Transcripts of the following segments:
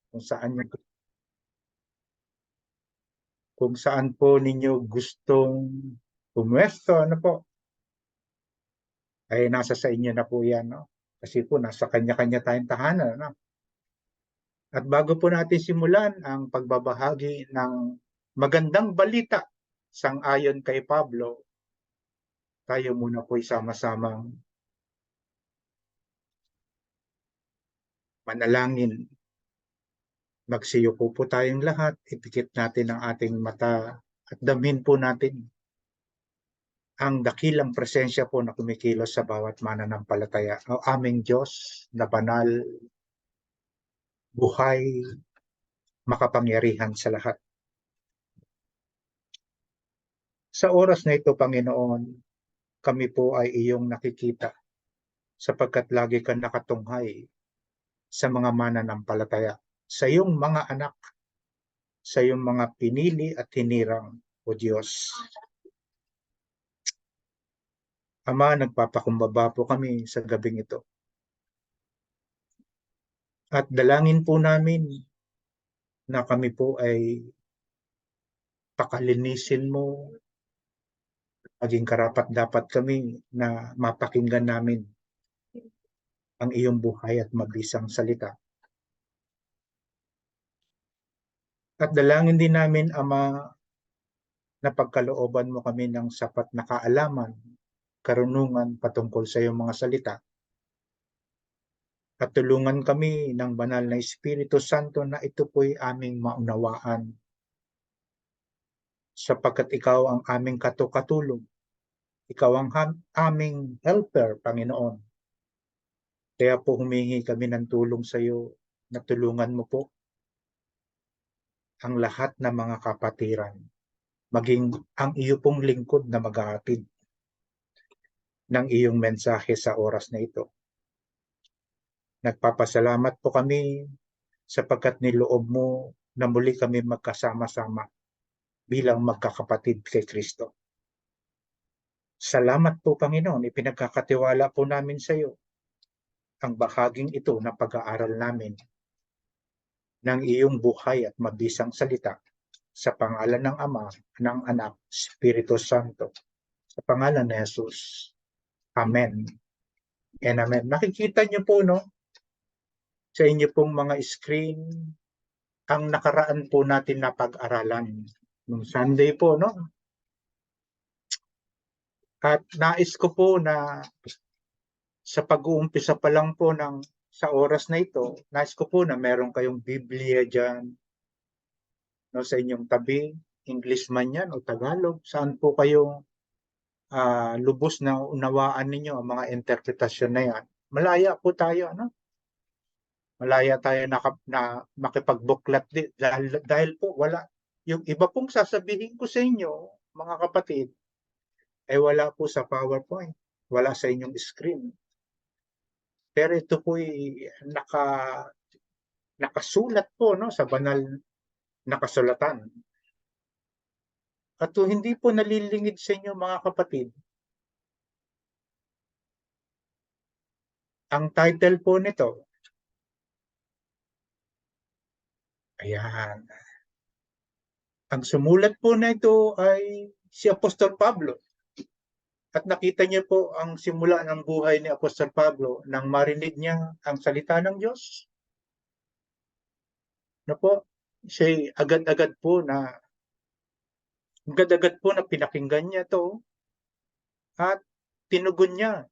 kung saan kung saan po ninyo gustong pumwesto, ano po, ay nasa sa inyo na po yan, no? Kasi po, nasa kanya-kanya tayong tahanan, no? At bago po natin simulan ang pagbabahagi ng magandang balita sang-ayon kay Pablo, tayo muna po sama-samang manalangin. Magsiyuko po tayong lahat, ipikit natin ang ating mata at damhin po natin ang dakilang presensya po na kumikilos sa bawat mananampalataya. O aming Diyos na banal, buhay, makapangyarihan sa lahat. Sa oras na ito, Panginoon, kami po ay iyong nakikita sapagkat lagi ka nakatunghay sa mga mananampalataya, sa iyong mga anak, sa iyong mga pinili at hinirang, o Diyos. Ama, nagpapakumbaba po kami sa gabing ito. At dalangin po namin na kami po ay pakalinisin mo, maging karapat-dapat kami na mapakinggan namin ang iyong buhay at mabisang salita. At dalangin din namin, Ama, na pagkalooban mo kami ng sapat na kaalaman, karunungan patungkol sa iyong mga salita. At tulungan kami ng banal na Espiritu Santo na ito po'y aming maunawaan sapagkat ikaw ang aming katukatulong. Ikaw ang aming helper, Panginoon. Kaya po humingi kami ng tulong sa iyo na tulungan mo po ang lahat ng mga kapatiran, maging ang iyo pong lingkod na maghahatid ng iyong mensahe sa oras na ito. Nagpapasalamat po kami sapagkat niloob mo na muli kami magkasama-sama bilang magkakapatid kay Kristo. Salamat po, Panginoon, ipinagkakatiwala po namin sa iyo ang bahaging ito na pag-aaral namin ng iyong buhay at mabisang salita sa pangalan ng Ama, ng Anak, Espiritu Santo, sa pangalan ni Jesus. Amen. And amen. Nakikita niyo po, no, sa inyo pong mga screen, ang nakaraan po natin na pag-aralan nung Sunday po, no? At nais ko po na sa pag-uumpisa pa lang po sa oras na ito, nais ko po na meron kayong Biblia dyan, no, sa inyong tabi, English man yan o Tagalog, saan po kayo lubos na unawaan ninyo ang mga interpretasyon na yan. Malaya po tayo, ano? Malaya tayo na makipagbuklat dahil po wala. Yung iba pong sasabihin ko sa inyo, mga kapatid, ay wala po sa PowerPoint, wala sa inyong screen. Pero ito po'y nakasulat po, no, sa banal na kasulatan. At hindi po nalilingid sa inyo, mga kapatid. Ang title po nito, ayan. Ang sumulat po na ito ay si Apostol Pablo. At nakita niyo po ang simula ng buhay ni Apostol Pablo nang marinig niya ang salita ng Diyos. No po, siya agad-agad po na pinakinggan niya to at tinugon niya.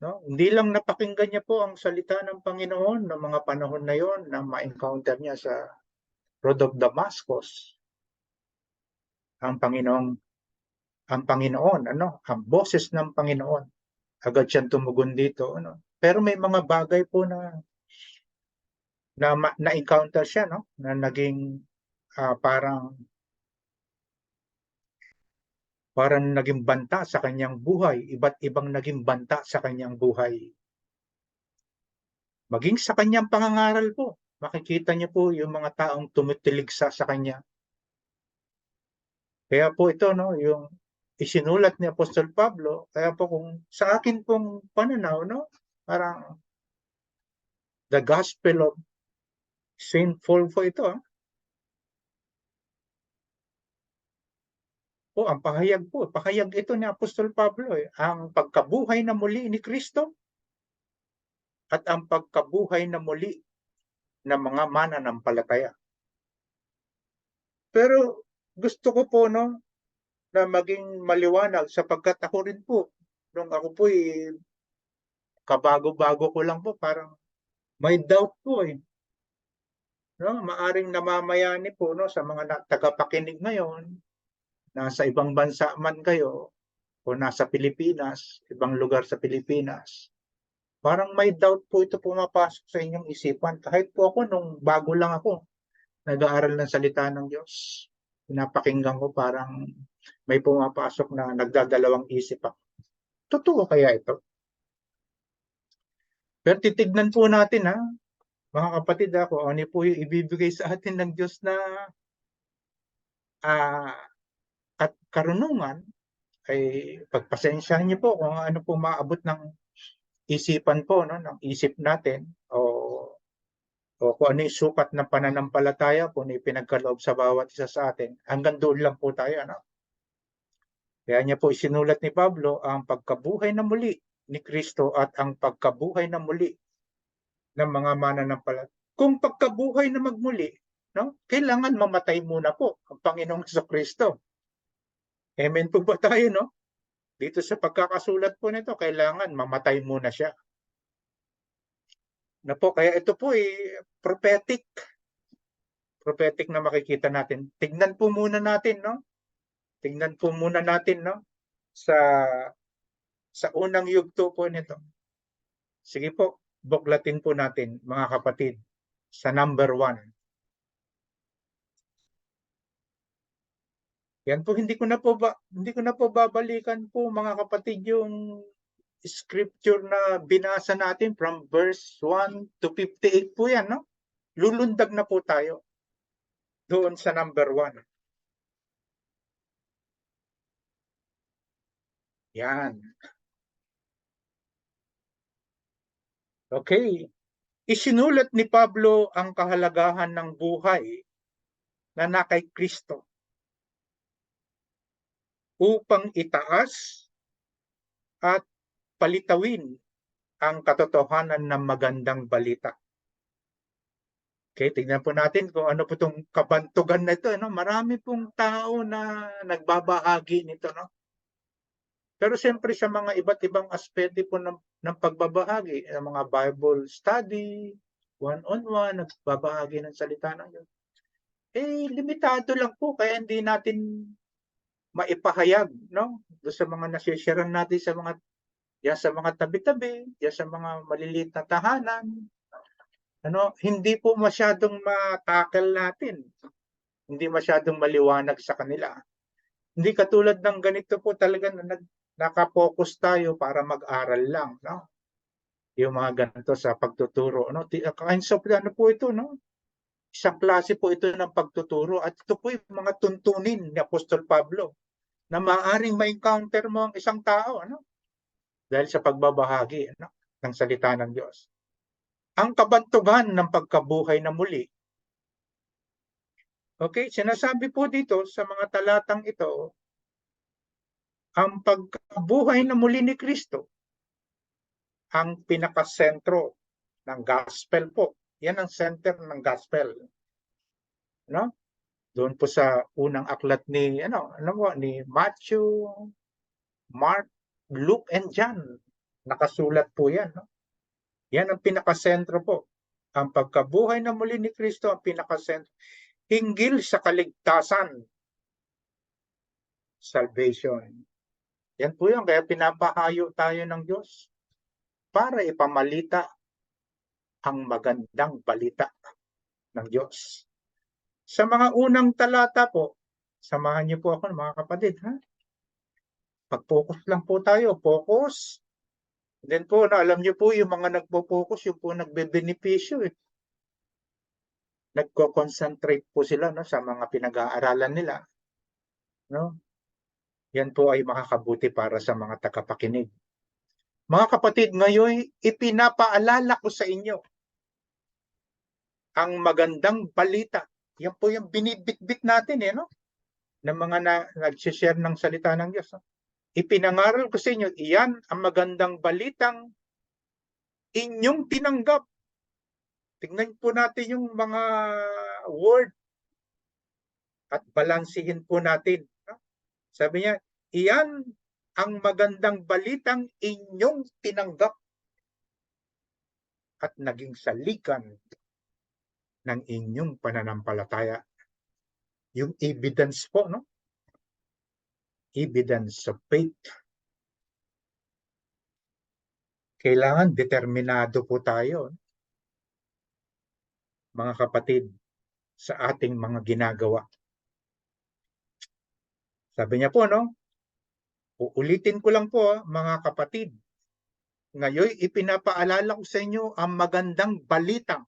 No? Hindi lang napakinggan niya po ang salita ng Panginoon ng mga panahon na yon na ma-encounter niya sa Road of Damascus. Ang Panginoon, ang boses ng Panginoon. Agad siyang tumugon dito, ano? Pero may mga bagay po na-encounter siya, no? Na naging parang naging banta sa kanyang buhay, iba't ibang naging banta sa kanyang buhay. Maging sa kanyang pangangaral po, makikita niyo po yung mga taong tumitiligsa sa kanya. Kaya po ito, no, yung isinulat ni Apostol Pablo, kaya po kung sa akin pong pananaw, no, parang the gospel of Sinful po ito. Ang pahayag ito ni Apostol Pablo, ang pagkabuhay na muli ni Kristo at ang pagkabuhay na muli ng mga mananampalataya. Pero gusto ko po na maging maliwanag sapagkat ako rin po nung ako po kabago-bago ko lang po, parang may doubt po maaring namamayani po sa mga tagapakinig ngayon, nasa ibang bansa man kayo o nasa Pilipinas, ibang lugar sa Pilipinas. Parang may doubt po ito pumapasok sa inyong isipan. Kahit po ako nung bago lang ako, nag-aaral ng salita ng Diyos. Pinapakinggan ko, parang may pumapasok na nagdadalawang isip ako. Totoo kaya ito? Pero titignan po natin mga kapatid, kung ano po yung ibibigay sa atin ng Diyos na at karunungan, ay pagpasensyahan niyo po kung ano po maabot ng isipan po, ng isip natin, o kung ano yung sukat ng pananampalataya po na ipinagkaloob sa bawat isa sa atin. Hanggang doon lang po tayo. Kaya niya po isinulat ni Pablo ang pagkabuhay na muli ni Kristo at ang pagkabuhay na muli ng mga mananampalataya. Kung pagkabuhay na magmuli, kailangan mamatay muna po ang Panginoong Kristo. Amen po ba tayo, Dito sa pagkakasulat po nito, kailangan mamatay muna siya. Kaya ito po prophetic. Prophetic na makikita natin. Tignan po muna natin, Tignan po muna natin, sa unang yugto po nito. Sige po, buklatin po natin, mga kapatid, sa number 1. Yan po, hindi ko na po babalikan po, mga kapatid, yung scripture na binasa natin from verse 1 to 58 po yan, Lulundag na po tayo doon sa number 1. Yan. Okay. Isinulat ni Pablo ang kahalagahan ng buhay na nakay Kristo upang itaas at palitawin ang katotohanan ng magandang balita. Okay, tingnan po natin kung ano po itong kabantugan na ito. Marami pong tao na nagbabahagi nito. Pero siyempre sa mga iba't ibang aspeto po ng pagbabahagi, ng mga Bible study, one-on-one, nagbabahagi ng salita ng Diyos. Limitado lang po, kaya hindi natin maipahayag, doon sa mga nasisharean natin sa mga tabi-tabi, sa mga maliliit na tahanan. Hindi po masyadong matackle natin. Hindi masyadong maliwanag sa kanila. Hindi katulad ng ganito po talaga na nakapokus tayo para mag-aral lang, Yung mga ganito sa pagtuturo, kinds of po ito, Isang klase po ito ng pagtuturo at ito po yung mga tuntunin ni Apostol Pablo na maaaring ma-encounter mo ang isang tao, dahil sa pagbabahagi, ng salita ng Diyos. Ang kabantugan ng pagkabuhay na muli. Okay, sinasabi po dito sa mga talatang ito, ang pagkabuhay na muli ni Kristo ang pinakasentro ng gospel po. Yan ang center ng gospel. Doon po sa unang aklat ni Matthew, Mark, Luke, and John. Nakasulat po yan. Yan ang pinakasentro po. Ang pagkabuhay na muli ni Kristo ang pinakasentro. Hinggil sa kaligtasan. Salvation. Yan po yan. Kaya pinapahayo tayo ng Diyos para ipamalita ang magandang balita ng Diyos. Sa mga unang talata po, samahan niyo po ako, mga kapatid, Pag-focus lang po tayo, focus. Then po, alam niyo po, yung mga nagpo-focus, yung po nagbe-benepisyo. Nagko-concentrate po sila sa mga pinag-aaralan nila. Yan po ay makakabuti para sa mga tagapakinig. Mga kapatid, ngayon ipinapaalala ko sa inyo ang magandang balita. Yan po yung binibitbit natin, no? Ng mga nag-share ng salita ng Diyos. No? Ipinangaral ko sa inyo, iyan ang magandang balitang inyong tinanggap. Tingnan po natin yung mga word at balansihin po natin. No? Sabi niya, iyan ang magandang balitang inyong tinanggap at naging salikan ng inyong pananampalataya. Yung evidence po, no? Evidence of faith. Kailangan determinado po tayo, mga kapatid, sa ating mga ginagawa. Sabi niya po, no? Uulitin ko lang po, mga kapatid. Ngayon, ipinapaalala ko sa inyo ang magandang balitang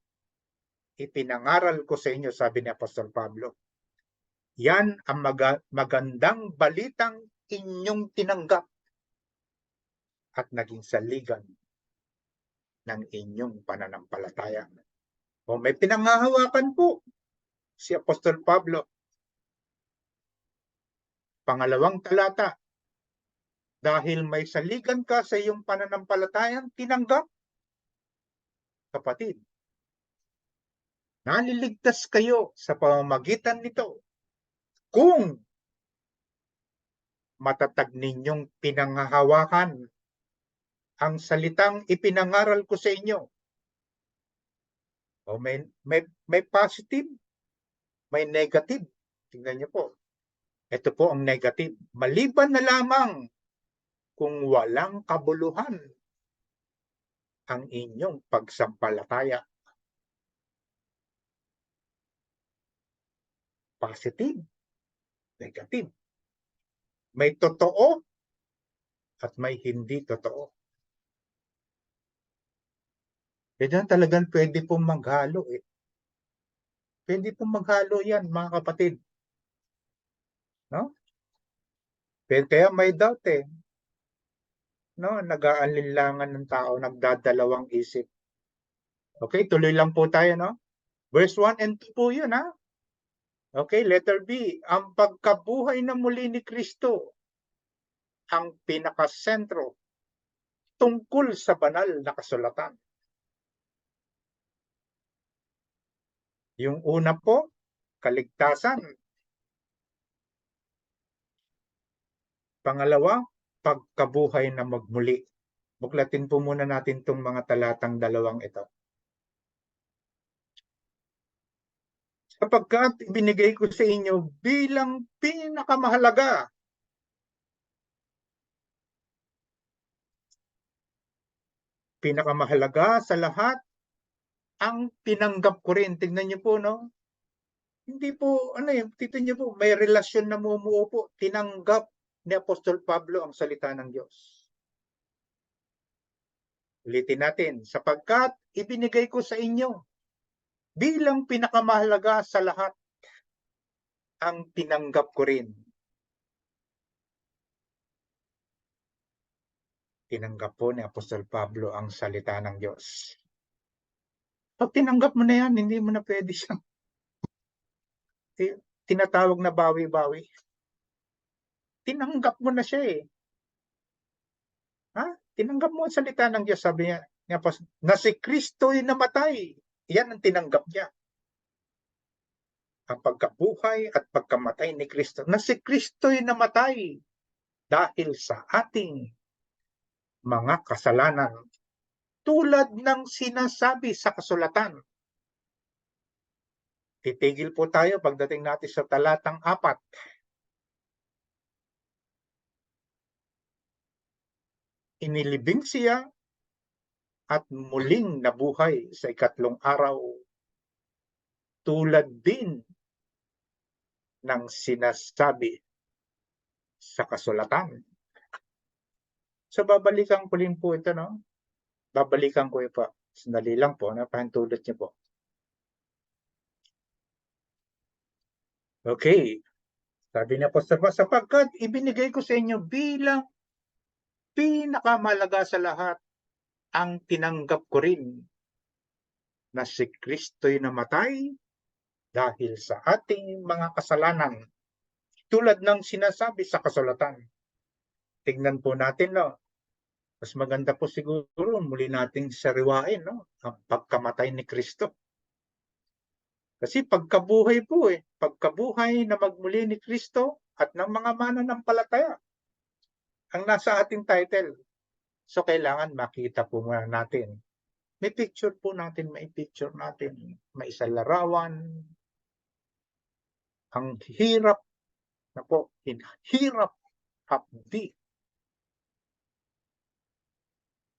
ipinangaral ko sa inyo, sabi ni Apostol Pablo. Yan ang magandang balitang inyong tinanggap at naging saligan ng inyong pananampalataya. O may pinanghahawakan po si Apostol Pablo. Pangalawang talata, dahil may saligan ka sa iyong pananampalatayang tinanggap, kapatid, naliligtas kayo sa pamamagitan nito kung matatag ninyong pinanghahawakan ang salitang ipinangaral ko sa inyo. O may positive, may negative. Tingnan niyo po. Ito po ang negative. Maliban na lamang kung walang kabuluhan ang inyong pagsampalataya. Positive, negative. May totoo at may hindi totoo. Kaya talagang pwede pong maghalo eh. Pwede pong maghalo yan, mga kapatid. No? Kaya may doubt eh. No, nag-aalinlangan ng tao, nagdadalawang isip. Okay, tuloy lang po tayo, no? Verse 1 and 2 po yun, ha? Okay, letter B. Ang pagkabuhay na muli ni Kristo ang pinakasentro tungkol sa banal na kasulatan. Yung una po, kaligtasan. Pangalawa, pagkabuhay na magmuli. Buklatin po muna natin itong mga talatang dalawang ito. Sapagkat ibinigay ko sa inyo bilang pinakamahalaga sa lahat ang tinanggap ko rin. Tingnan niyo po, no? Hindi po, tingnan niyo po, may relasyon na mumuo po. Tinanggap ni Apostol Pablo ang salita ng Diyos. Ulitin natin, sapagkat ibinigay ko sa inyo bilang pinakamahalaga sa lahat ang tinanggap ko rin. Tinanggap po ni Apostol Pablo ang salita ng Diyos. Pag tinanggap mo na yan, hindi mo na pwede siyang tinatawag na bawi-bawi. Tinanggap mo na siya eh. Ha? Tinanggap mo ang salita ng Diyos, sabi niya, na si Kristo'y namatay. Yan ang tinanggap niya. Ang pagkabuhay at pagkamatay ni Kristo. Na si Kristo'y namatay dahil sa ating mga kasalanan. Tulad ng sinasabi sa kasulatan. Titigil po tayo pagdating natin sa talatang 4. Inilibing siya at muling nabuhay sa ikatlong araw. Tulad din ng sinasabi sa kasulatan. So babalikan ko rin po ito, no? Babalikan ko ito. Sandali lang po, napahintulot niyo po. Okay. Sabi ni Apostol Pablo, sapagkat ibinigay ko sa inyo bilang pinakamahalaga sa lahat ang tinanggap ko rin. na si Kristo'y namatay dahil sa ating mga kasalanan. Tulad ng sinasabi sa kasulatan. Tignan po natin, no? Mas maganda po siguro muli nating sariwain, no? Ang pagkamatay ni Kristo. Kasi pagkabuhay po pagkabuhay na magmuli ni Kristo at ng mga mananampalataya ang nasa ating title. So kailangan makita po muna natin. May picture po natin, may isalarawan. Ang hirap na po, hirap hapdi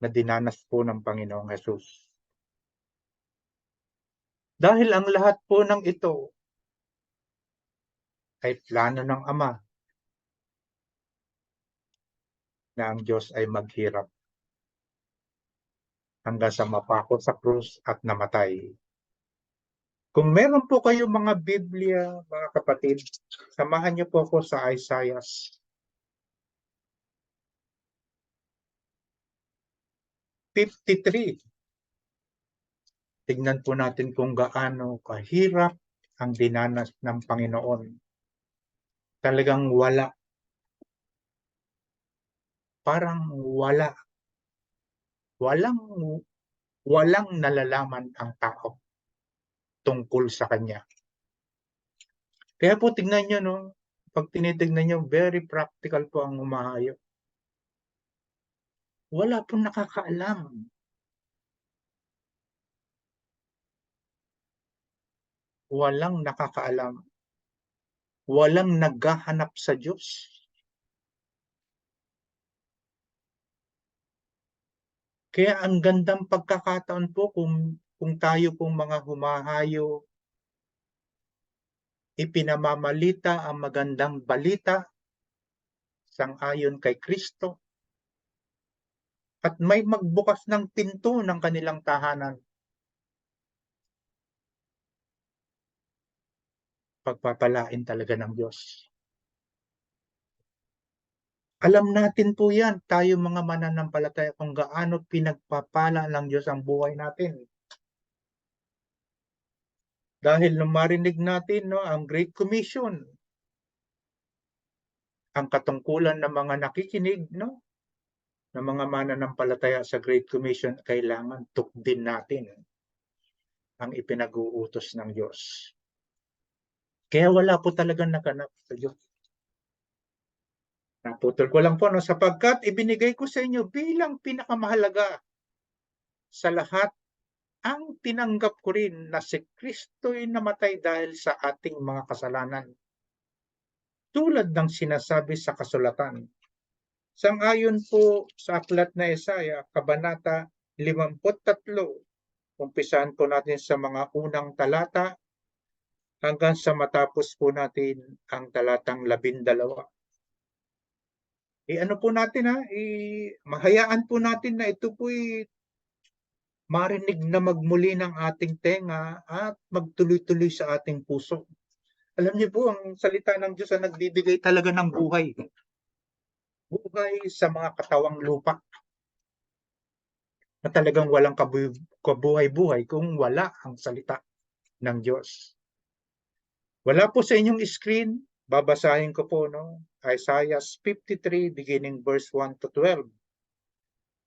na dinanas po ng Panginoong Hesus. Dahil ang lahat po ng ito ay plano ng Ama na ang Diyos ay maghirap hanggang sa mapako sa krus at namatay. Kung meron po kayo mga Biblia, mga kapatid, samahan niyo po ako sa Isaiah 53. Tignan po natin kung gaano kahirap ang dinanas ng Panginoon. Talagang wala. Parang wala. Walang nalalaman ang tao tungkol sa Kanya. Kaya po tignan nyo, no? Pag tinitignan nyo, very practical po ang umahayo. Wala po nakakaalam. Walang nakakaalam. Walang naghahanap sa Diyos. Kaya ang gandang pagkakataon po kung tayo pong mga humahayo, ipinamamalita ang magandang balita sang-ayon kay Kristo at may magbukas ng pinto ng kanilang tahanan. Pagpapalain talaga ng Diyos. Alam natin po yan, tayo mga mananampalataya, kung gaano pinagpapala ng Diyos ang buhay natin. Dahil nung marinig natin, no, ang Great Commission, ang katungkulan ng mga nakikinig, no, ng mga mananampalataya sa Great Commission, kailangan tukdin natin ang ipinag-uutos ng Diyos. Kaya wala po talagang naganap sa Diyos. Naputol ko lang po, no, sapagkat ibinigay ko sa inyo bilang pinakamahalaga sa lahat ang tinanggap ko rin na si Kristo'y namatay dahil sa ating mga kasalanan. Tulad ng sinasabi sa kasulatan. Sang-ayon po sa aklat na Isaiah, Kabanata 53, umpisahan po natin sa mga unang talata hanggang sa matapos po natin ang talatang 12. Ano po natin mahayaan po natin na ito po'y marinig na magmuli ng ating tenga at magtuloy-tuloy sa ating puso. Alam niyo po, ang salita ng Diyos ang nagbibigay talaga ng buhay. Buhay sa mga katawang lupa. Na talagang walang kabuhay-buhay kung wala ang salita ng Diyos. Wala po sa inyong screen, babasahin ko po, no? Isaiah 53, beginning verse 1 to 12.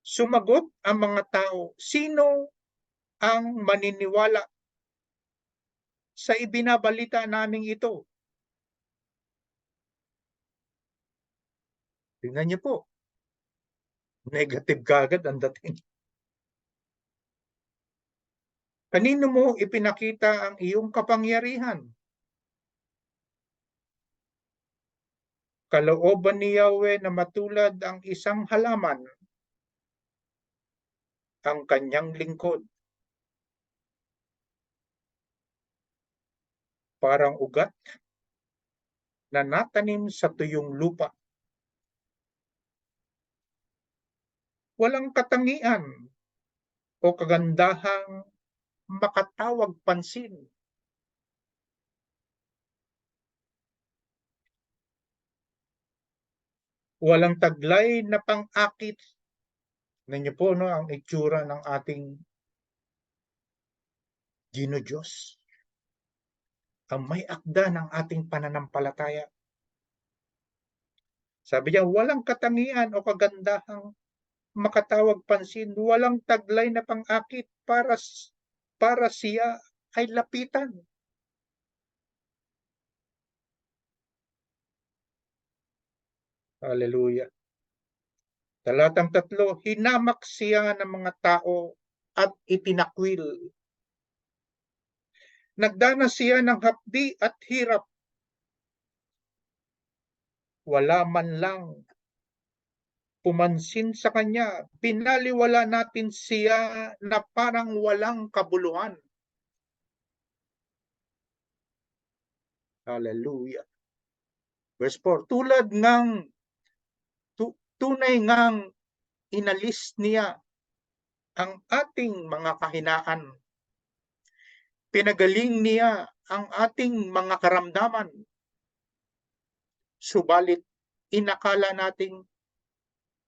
Sumagot ang mga tao, sino ang maniniwala sa ibinabalita naming ito? Tingnan niyo po. Negative kagad ang dating. Kanino mo ipinakita ang iyong kapangyarihan? Kalooban ni Yahweh na matulad ang isang halaman, ang kanyang lingkod. Parang ugat na natanim sa tuyong lupa. Walang katangian o kagandahang makatawag pansin. Walang taglay na pang-akit. Nanyo po, no, ang itsura ng ating Diyos ang may akda ng ating pananampalataya. Sabi niya, walang katangian o kagandahang makatawag pansin, walang taglay na pang-akit para siya ay lapitan. Hallelujah. Talatang 3, hinamak siya ng mga tao at itinakwil. Nagdanas siya ng hapdi at hirap. Wala man lang pumansin sa kanya. Pinaliwala natin siya na parang walang kabuluhan. Hallelujah. Verse 4, tunay ngang inalis niya ang ating mga kahinaan. Pinagaling niya ang ating mga karamdaman. Subalit, inakala nating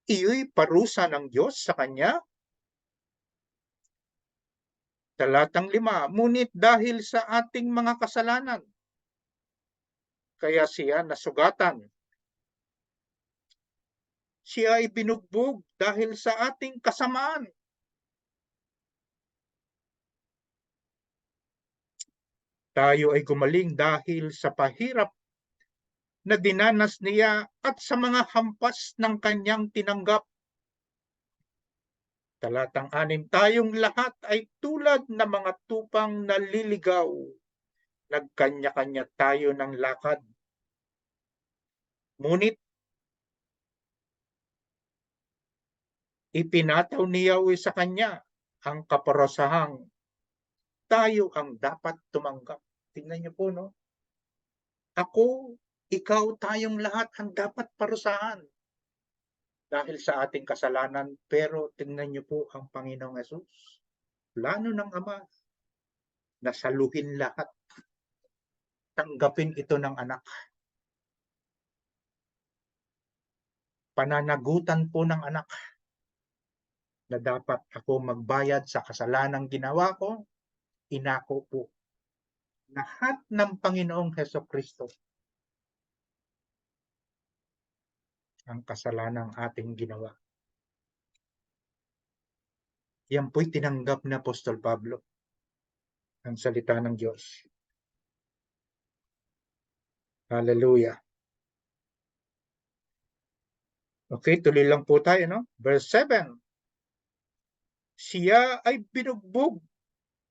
iyo'y parusa ng Diyos sa kanya. Talatang 5, ngunit dahil sa ating mga kasalanan, kaya siya nasugatan. Siya ay binugbog dahil sa ating kasamaan. Tayo ay gumaling dahil sa pahirap na dinanas niya at sa mga hampas ng kanyang tinanggap. Talatang 6, tayong lahat ay tulad na mga tupang naliligaw. Nagkanya-kanya tayo ng lakad. Ngunit ipinataw niya sa kanya ang kaparusahang tayo ang dapat tumanggap. Tingnan niyo po, no? Ako, ikaw, tayong lahat ang dapat parusahan dahil sa ating kasalanan. Pero tingnan niyo po ang Panginoong Hesus. Plano ng Ama na saluhin lahat. Tanggapin ito ng anak. Pananagutan po ng anak na dapat ako magbayad sa kasalanang ginawa ko. Inako po lahat ng Panginoong Hesukristo ang kasalanang ating ginawa. Yan po'y tinanggap ni Apostol Pablo ang salita ng Diyos. Hallelujah. Okay, tuloy lang po tayo, no? Verse 7. Siya ay binugbog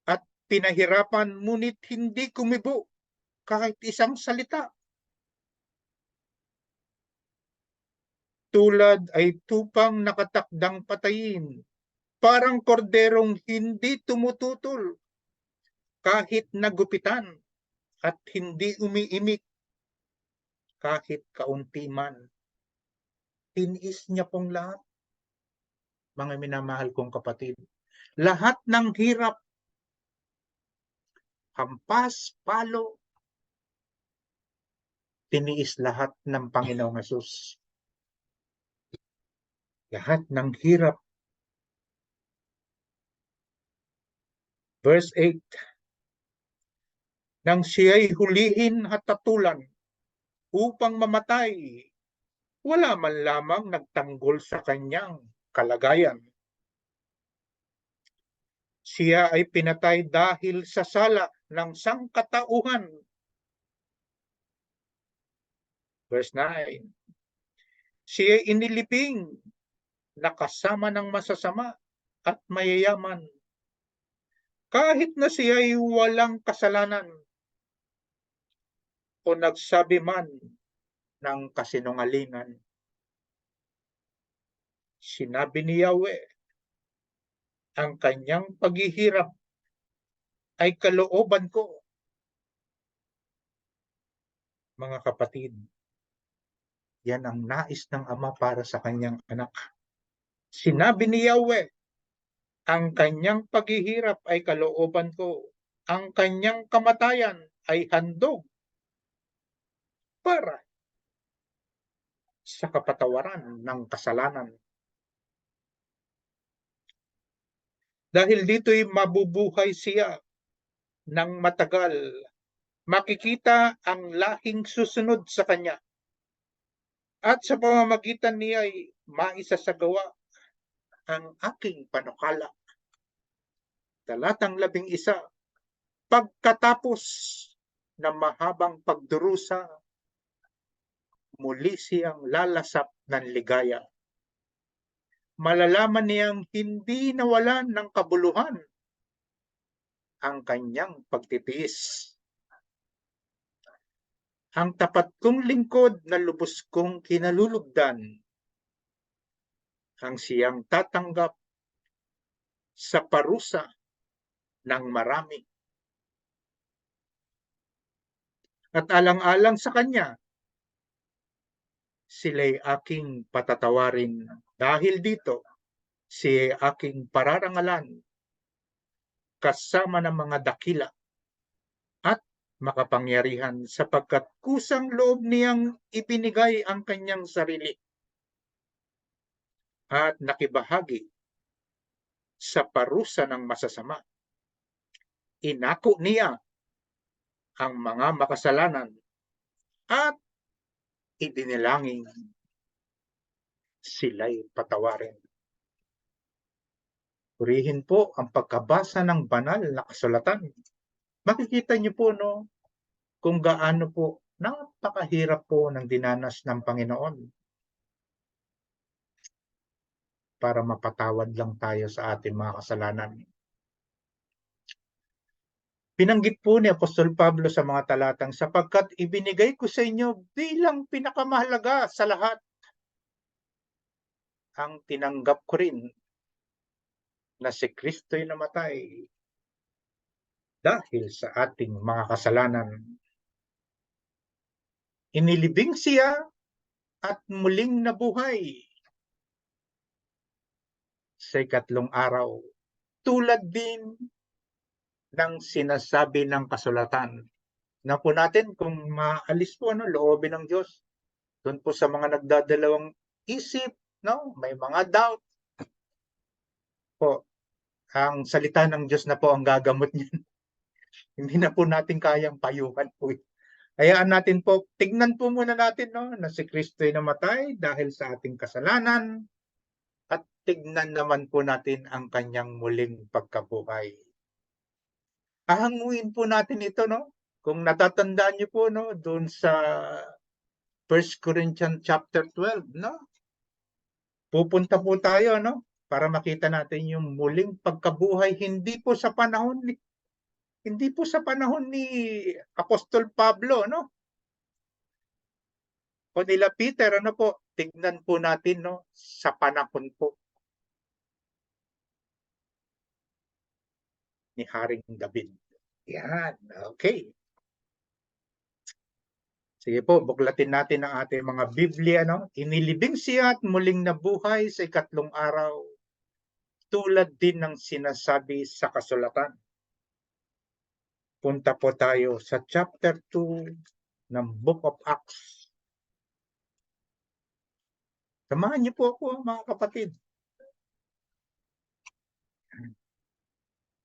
at pinahirapan, ngunit hindi kumibo kahit isang salita. Tulad ay tupang nakatakdang patayin, parang korderong hindi tumututol kahit nagupitan at hindi umiimik kahit kaunti man. Tiniis niya pong lahat, mga minamahal kong kapatid. Lahat ng hirap, hampas, palo, tiniis lahat ng Panginoong Hesus. Lahat ng hirap. Verse 8, nang siya'y hulihin at tatulan upang mamatay, wala man lamang nagtanggol sa kanyang kalagayan. Siya ay pinatay dahil sa sala ng sangkatauhan. Verse 9, siya inilibing na kasama ng masasama at mayayaman. Kahit na siya ay walang kasalanan o nagsabi man ng kasinungalingan. Sinabi ni Yahweh, ang kanyang paghihirap ay kalooban ko. Mga kapatid, yan ang nais ng Ama para sa kanyang anak. Sinabi ni Yahweh, ang kanyang paghihirap ay kalooban ko. Ang kanyang kamatayan ay handog para sa kapatawaran ng kasalanan. Dahil dito'y mabubuhay siya ng matagal, makikita ang lahing susunod sa kanya. At sa pamamagitan niya ay maisasagawa ang aking panukala. Talatang 11, pagkatapos ng mahabang pagdurusa, muli siyang lalasap ng ligaya. Malalaman niyang hindi nawalan ng kabuluhan ang kanyang pagtitiis. Ang tapat kong lingkod na lubos kong kinalulugdan, ang siyang tatanggap sa parusa ng marami. At alang-alang sa kanya, sila'y aking patatawarin. Dahil dito, siya'y aking pararangalan kasama ng mga dakila at makapangyarihan, sapagkat kusang loob niyang ibinigay ang kanyang sarili at nakibahagi sa parusa ng masasama. Inako niya ang mga makasalanan at idinilangin sila'y patawarin. Purihin po ang pagkabasa ng banal na kasulatan. Makikita niyo po, no, kung gaano po napakahirap po ng dinanas ng Panginoon para mapatawad lang tayo sa ating mga kasalanan. Binanggit po ni Apostol Pablo sa mga talatang, sapagkat ibinigay ko sa inyo bilang pinakamahalaga sa lahat ang tinanggap ko rin, na si Kristo'y namatay dahil sa ating mga kasalanan. Inilibing siya at muling nabuhay sa ikatlong araw, tulad din ng sinasabi ng kasulatan. Na po natin kung maalis po loobin ng Diyos doon po sa mga nagdadalawang isip, no, may mga doubt po, ang salita ng Diyos na po ang gagamot niyan. Hindi na po natin kayang payuhan po. Hayaan natin po, tignan po muna natin, no, na si Kristo'y namatay dahil sa ating kasalanan, at tignan naman po natin ang kanyang muling pagkabuhay. Ahanguin po natin ito, no? Kung natatandaan niyo po, no, doon sa 1 Corinthians chapter 12, no? Pupunta po tayo, no, para makita natin yung muling pagkabuhay, hindi po sa panahon ni Apostol Pablo, no? O nila Peter, ano po? Tignan po natin, no, sa panahon po ni Haring David. Yan, okay. Sige po, buklatin natin ang ating mga Biblia, no? Inilibing siya at muling nabuhay sa ikatlong araw, tulad din ng sinasabi sa kasulatan. Punta po tayo sa chapter 2 ng Book of Acts. Samahan niyo po ako, mga kapatid.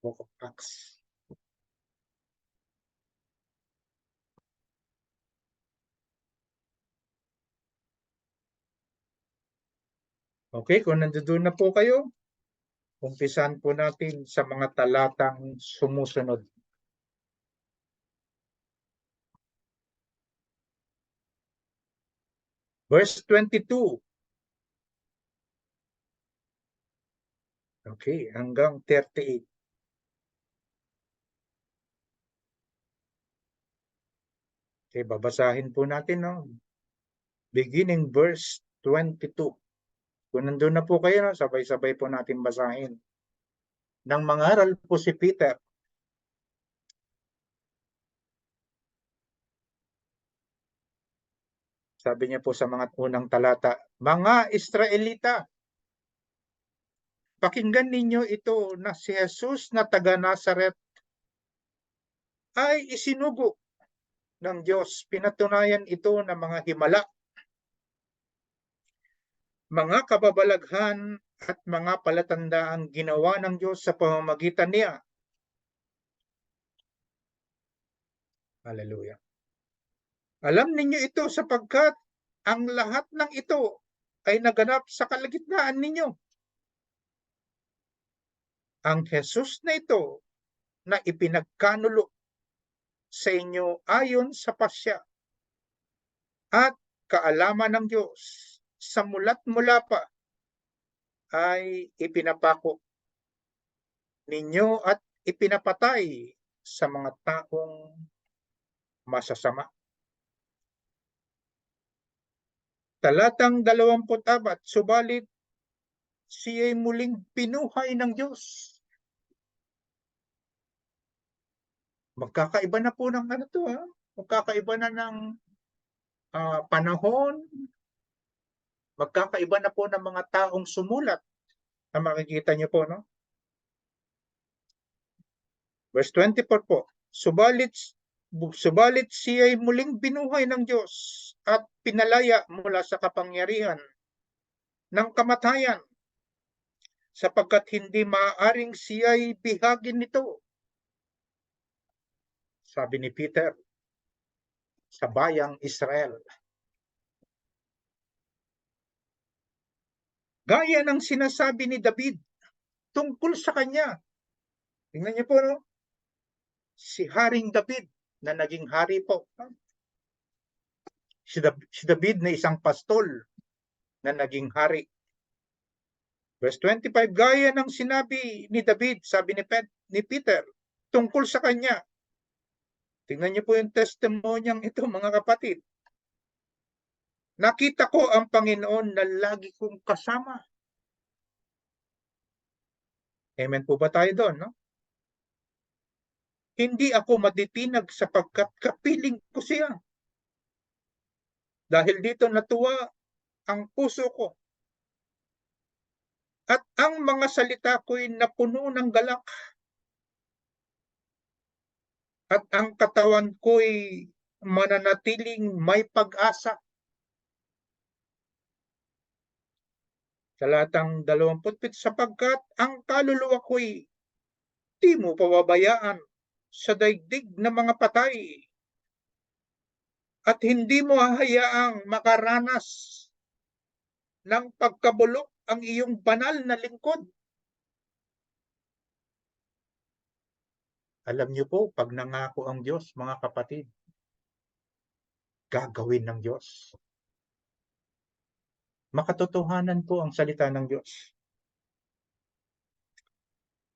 Book of Acts. Okay, kung nandoon na po kayo, umpisan po natin sa mga talatang sumusunod. Verse 22. Okay, hanggang 38. Okay, babasahin po natin, no? Beginning verse 22. Kung nandun na po kayo, no, sabay-sabay po natin basahin. Nang mangaral po si Peter, sabi niya po sa mga unang talata, mga Israelita, pakinggan ninyo ito, na si Jesus na taga Nazaret ay isinugo ng Diyos. Pinatunayan ito ng mga himala, mga kababalaghan at mga palatandaang ginawa ng Diyos sa pamamagitan niya. Hallelujah. Alam ninyo ito sapagkat ang lahat ng ito ay naganap sa kalagitnaan ninyo. Ang Jesus na ito na ipinagkanulo sa inyo ayon sa pasya at kaalaman ng Diyos sa mula't mula pa ay ipinapako ninyo at ipinapatay sa mga taong masasama. Talatang 24, subalit siya'y muling pinuhay ng Diyos. Magkakaiba na po ng ano to, ha? Magkakaiba na ng panahon, magkakaiba na po ng mga taong sumulat na makikita niyo po, no? Verse 24 po, subalit siya'y muling binuhay ng Diyos at pinalaya mula sa kapangyarihan ng kamatayan sapagkat hindi maaaring siya'y bihagin nito. Sabi ni Peter sa bayang Israel. Gaya ng sinasabi ni David tungkol sa kanya. Tingnan niyo po, no? Si Haring David na naging hari po. Si David na isang pastol na naging hari. Verse 25, gaya ng sinabi ni David, sabi ni Peter, tungkol sa kanya. Tingnan niyo po yung testimonyang ito, mga kapatid. Nakita ko ang Panginoon na lagi kong kasama. Amen po ba tayo doon, no? Hindi ako matitinag sapagkat kapiling ko siya. Dahil dito natuwa ang puso ko. At ang mga salita ko'y napuno ng galak. At ang katawan ko'y mananatiling may pag-asa. Talatang 27, sapagkat ang kaluluwa ko'y di mo pababayaan sa daigdig ng mga patay at hindi mo hahayaang makaranas ng pagkabulok ang iyong banal na lingkod. Alam niyo po, pag nangako ang Diyos, mga kapatid, gagawin ng Diyos. Makatotohanan po ang salita ng Diyos.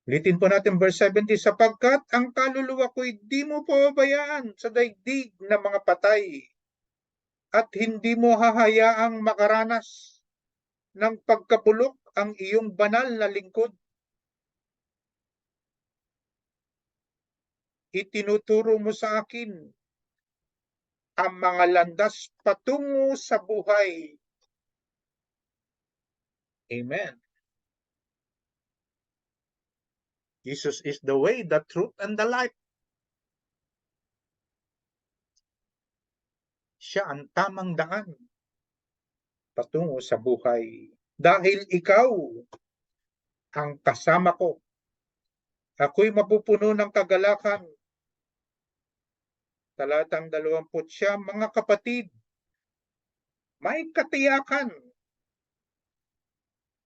Ulitin po natin verse 70, sapagkat ang kaluluwa ko'y di mo pababayaan sa daigdig ng mga patay at hindi mo hahayaang makaranas ng pagkabulok ang iyong banal na lingkod. Itinuturo mo sa akin ang mga landas patungo sa buhay. Amen. Jesus is the way, the truth, and the life. Siya ang tamang daan patungo sa buhay. Dahil ikaw ang kasama ko, ako'y mapupuno ng kagalakan. Talatang 20, mga kapatid, may katiyakan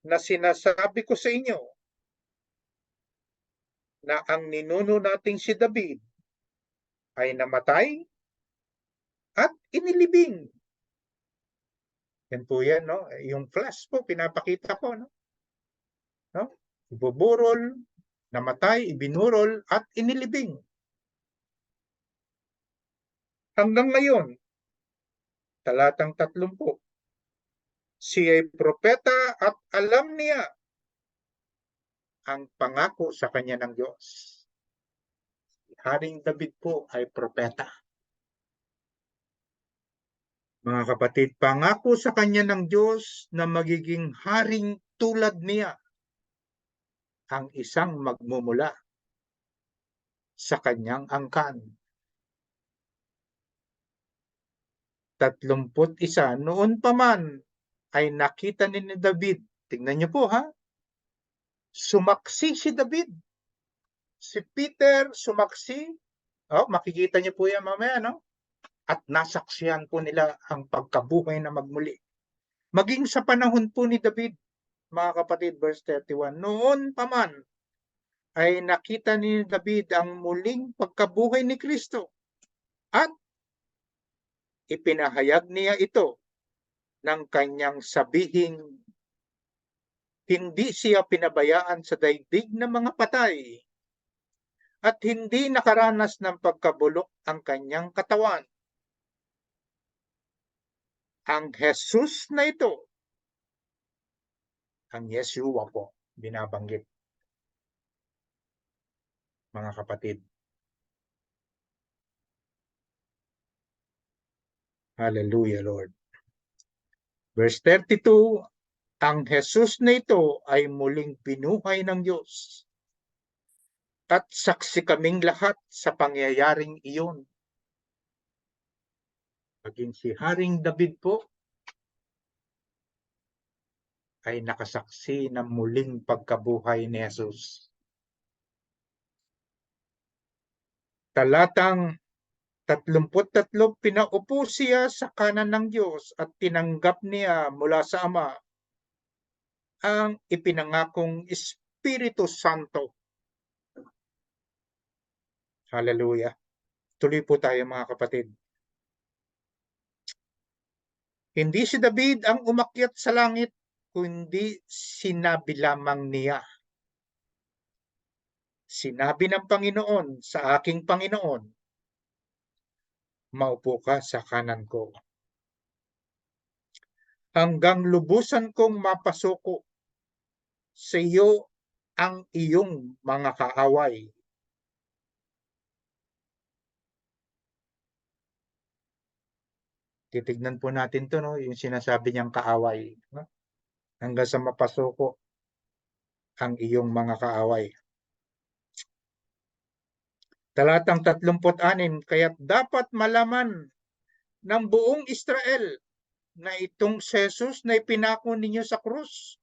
na sinasabi ko sa inyo na ang ninuno nating si David ay namatay at inilibing. Yan po yan, no? Yung flash po, pinapakita ko, no? Ibuburol, namatay, ibinurol, at inilibing. Hanggang ngayon, talatang 30, siya'y propeta at alam niya ang pangako sa kanya ng Diyos. Haring David po ay propeta. Mga kapatid, pangako sa kanya ng Diyos na magiging haring tulad niya ang isang magmumula sa kanyang angkan. 31, noon pa man ay nakita ni David. Tingnan niyo po, ha? Sumaksi si David. Si Peter sumaksi Makikita niyo po yan mamaya, no? At nasaksihan po nila ang pagkabuhay na magmuli. Maging sa panahon po ni David, mga kapatid, verse 31, noon pa man ay nakita ni David ang muling pagkabuhay ni Kristo at ipinahayag niya ito ng kanyang sabihing hindi siya pinabayaan sa daigdig ng mga patay at hindi nakaranas ng pagkabulok ang kanyang katawan. Ang Jesus na ito, ang Yeshua po, binabanggit, mga kapatid. Hallelujah, Lord. Verse 32, ang Jesus na ito ay muling binuhay ng Diyos at saksi kaming lahat sa pangyayaring iyon. Maging si Haring David po ay nakasaksi ng muling pagkabuhay ni Jesus. Talatang 33, pinaupo siya sa kanan ng Diyos at tinanggap niya mula sa Ama ang ipinangakong Espiritu Santo. Hallelujah. Tuloy po tayo, mga kapatid. Hindi si David ang umakyat sa langit, kundi sinabi lamang niya. Sinabi ng Panginoon sa aking Panginoon, maupo ka sa kanan ko. Hanggang lubusan kong mapasuko sa iyo ang iyong mga kaaway. Titignan po natin to, no? Yung sinasabi niyang kaaway. No? Hanggang sa mapasuko ang iyong mga kaaway. Talatang 36, kaya't dapat malaman ng buong Israel na itong Jesus na ipinako ninyo sa krus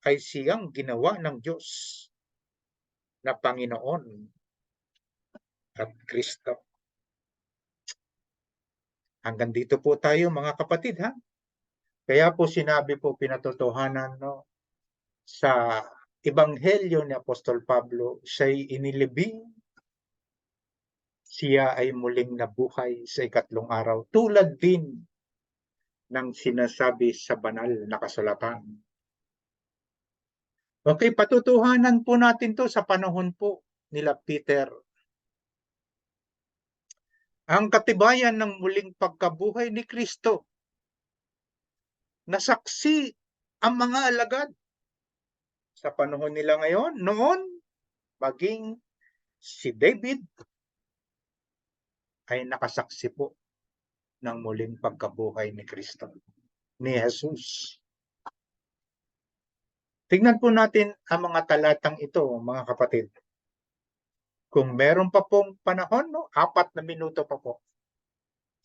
ay siyang ginawa ng Diyos na Panginoon at Kristo. Hanggang dito po tayo, mga kapatid, ha? Kaya po sinabi po, pinatotohanan, no, sa Ebanghelyo ni Apostol Pablo, siya'y inilibing, siya ay muling nabuhay sa ikatlong araw, tulad din ng sinasabi sa banal na kasulatan. Okay, patutuhanan po natin to sa panahon po nila Peter. Ang katibayan ng muling pagkabuhay ni Kristo, nasaksi ang mga alagad sa panahon nila ngayon, noon, maging si David ay nakasaksi po ng muling pagkabuhay ni Kristo, ni Jesus. Tingnan po natin ang mga talatang ito, mga kapatid. Kung meron pa pong panahon, no? 4 na minuto pa po.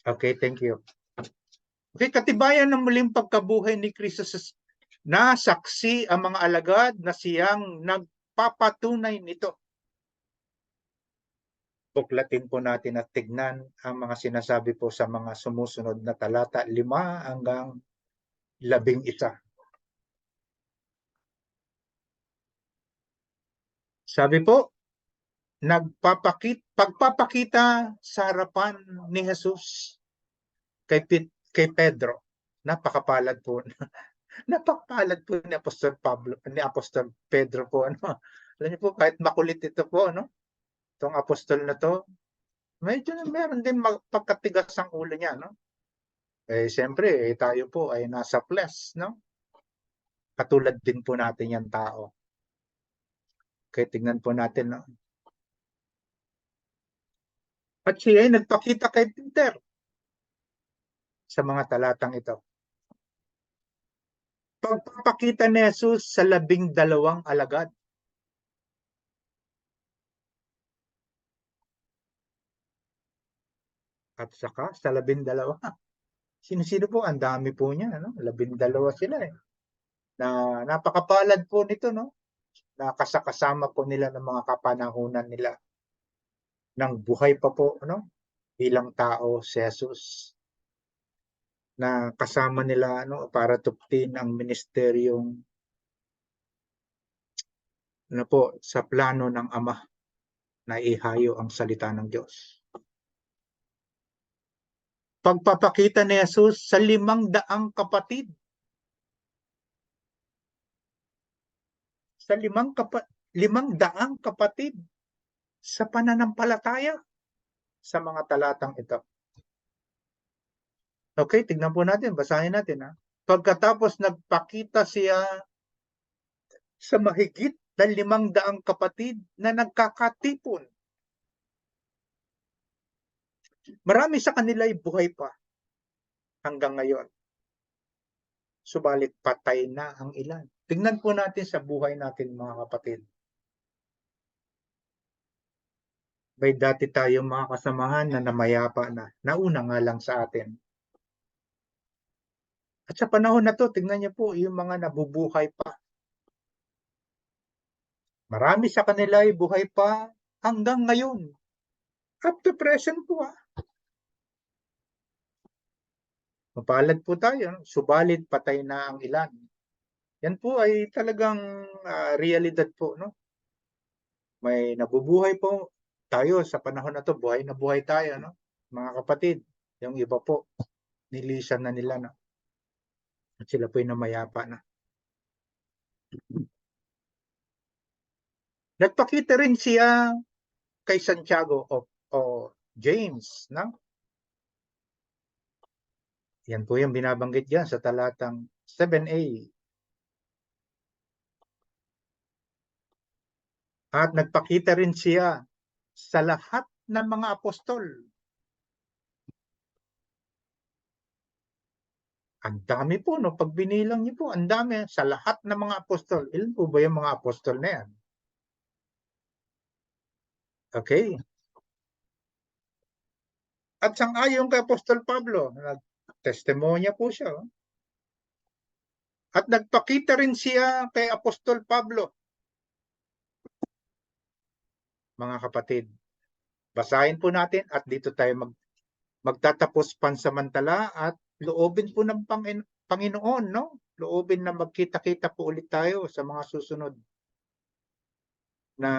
Okay, thank you. Okay, katibayan ng muling pagkabuhay ni Kristo, na saksi ang mga alagad na siyang nagpapatunay nito. Buklatin po natin at tignan ang mga sinasabi po sa mga sumusunod na talata, 5 hanggang 11. Sabi po, pagpapakita sa harapan ni Jesus kay Pedro. Napakapalad po. Napakapalad po ni Apostol Pablo, ni Apostol Pedro po, ano. Alam niyo po, kahit makulit ito po, no? Itong apostol na to, medyo meron din pagkatigas ang ulo niya, no? Siyempre, tayo po ay nasa flesh, no? Katulad din po natin yung tao. Kaya tingnan po natin, no? At siya ay nagpakita kay Peter sa mga talatang ito. Pagpapakita ni Jesus sa 12 alagad. At saka sa 12, sino-sino po? Ang dami po niya, no? 12 sila eh. Na napakapalad po nito, no? Na kasama po nila ng mga kapanahunan nila ng buhay pa po, ano, bilang tao si Jesus, na kasama nila, ano, para tuptin ang ministeryong, ano po, sa plano ng Ama na ihayo ang salita ng Diyos. Pagpapakita ni Jesus sa 500 kapatid. Sa 500 kapatid sa pananampalataya sa mga talatang ito. Okay, tignan po natin, basahin natin. Ha? Pagkatapos nagpakita siya sa mahigit na 500 kapatid na nagkakatipon. Marami sa kanila ay buhay pa hanggang ngayon. Subalit patay na ang ilan. Tingnan po natin sa buhay natin, mga kapatid. May dati tayong mga kasamahan na namayapa na. Nauna nga lang sa atin. At sa panahon na to, tingnan niyo po yung mga nabubuhay pa. Marami sa kanila ay buhay pa hanggang ngayon. Up to present po. Mapalad po tayo, subalit patay na ang ilan. Yan po ay talagang realidad po, no? May nabubuhay po tayo sa panahon na to, buhay na buhay tayo, no? Mga kapatid, yung iba po, nilisan na nila, no? At sila po ay namayapa na. Nagpakita rin siya kay Santiago o James, no? Yan po yung binabanggit diyan sa talatang 7a. At nagpakita rin siya sa lahat ng mga apostol. Ang dami po, no? Pag binilang niyo po, ang dami sa lahat ng mga apostol. Ilan po ba yung mga apostol na yan? Okay. At sang-ayon kay Apostol Pablo, nag-testimonya po siya. Oh. At nagpakita rin siya kay Apostol Pablo. Mga kapatid, basahin po natin at dito tayo magtatapos pansamantala at loobin po ng Panginoon, no? Loobin na magkita-kita po ulit tayo sa mga susunod na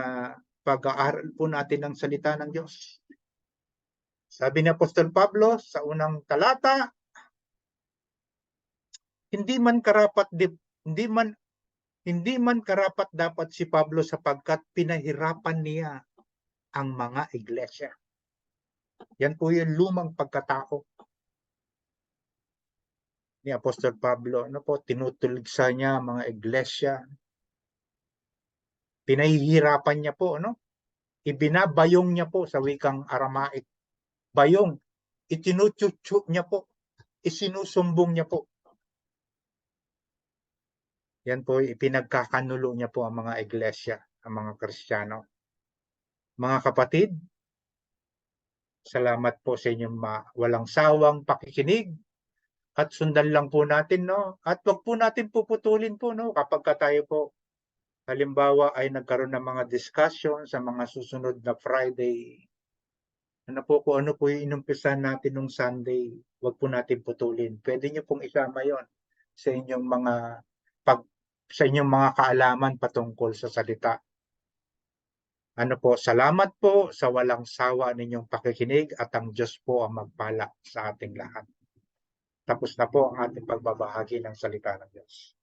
pag-aaral po natin ng salita ng Diyos. Sabi ni Apostol Pablo sa unang talata, hindi man karapat dapat si Pablo sapagkat pinahirapan niya ang mga iglesia. Yan po yung lumang pagkatao ni Apostol Pablo. Ano po, tinutuligsa niya mga iglesia. Pinahihirapan niya po, no? Ibinabayong niya po sa wikang Aramaic. Bayong, itinututsu niya po, isinusumbong niya po. Yan po, ipinagkakanulo niya po ang mga iglesia, ang mga Kristiyano. Mga kapatid, salamat po sa inyong walang sawang pakikinig at sundan lang po natin, no? At wag po natin puputulin po, no? Kapag tayo po, halimbawa ay nagkaroon ng mga discussion sa mga susunod na Friday, ano po, kung ano po yung inumpisan natin nung Sunday, wag po natin putulin. Pwede nyo pong isama yon sa inyong mga kaalaman patungkol sa salita. Ano po, salamat po sa walang sawa ninyong pakikinig at ang Diyos po ang magpala sa ating lahat. Tapos na po ang ating pagbabahagi ng salita ng Diyos.